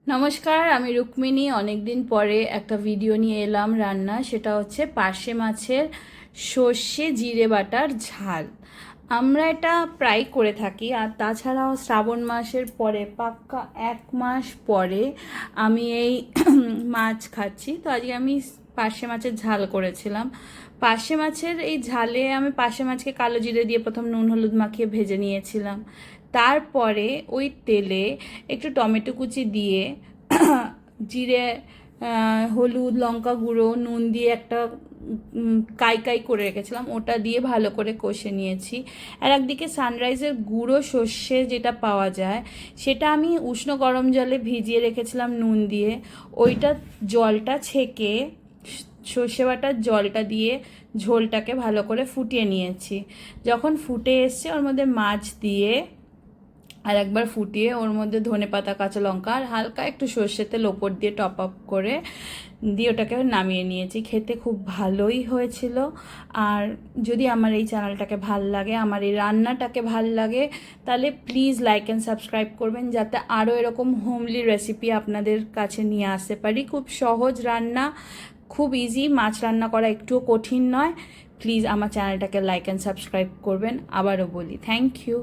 নমস্কার, আমি রুক্মিণী। অনেক দিন পরে একটা ভিডিও নিয়ে এলাম রান্না। সেটা হচ্ছে পার্শে মাছের সর্ষে জিরে বাটার ঝাল। আমরা এটা প্রায় করে থাকি। আর তাছাড়াও শ্রাবণ মাসের পরে পাক্কা 1 মাস পরে আমি এই মাছ খাচ্ছি। তো আজকে আমি পার্শে মাছের ঝাল করেছিলাম। পার্শে মাছের এই ঝালে আমি পার্শে মাছকে কালো জিরে দিয়ে প্রথম নুন হলুদ মাখিয়ে ভেজে নিয়েছিলাম। তারপরে ওই তেলে একটু টমেটো কুচি দিয়ে জিরে, হলুদ, লঙ্কা গুঁড়ো, নুন দিয়ে একটা কাই কাই করে রেখেছিলাম, ওটা দিয়ে ভালো করে কষে নিয়েছি। আর একদিকে সানরাইজের গুঁড়ো সর্ষে যেটা পাওয়া যায়, সেটা আমি উষ্ণ গরম জলে ভিজিয়ে রেখেছিলাম নুন দিয়ে। ওইটা জলটা ছেঁকে সর্ষে বাটার জলটা দিয়ে ঝোলটাকে ভালো করে ফুটিয়ে নিয়েছি। যখন ফুটে এসছে ওর মধ্যে মাছ দিয়ে আর একবার ফুটিয়ে ওর মধ্যে ধনেপাতা, কাঁচা লঙ্কা আর হালকা একটু সর্ষের তেল ওপর দিয়ে টপ আপ করে দিয়ে ওটাকে নামিয়ে নিয়েছি। খেতে খুব ভালোই হয়েছিল। আর যদি আমার এই চ্যানেলটাকে ভাল লাগে, আমার এই রান্নাটাকে ভাল লাগে, তাহলে প্লিজ লাইক অ্যান্ড সাবস্ক্রাইব করবেন, যাতে আরও এরকম হোমলি রেসিপি আপনাদের কাছে নিয়ে আসতে পারি। খুব সহজ রান্না, খুব ইজি। মাছ রান্না করা একটুও কঠিন নয়। প্লিজ আমার চ্যানেলটাকে লাইক অ্যান্ড সাবস্ক্রাইব করবেন। আবারও বলি থ্যাংক ইউ।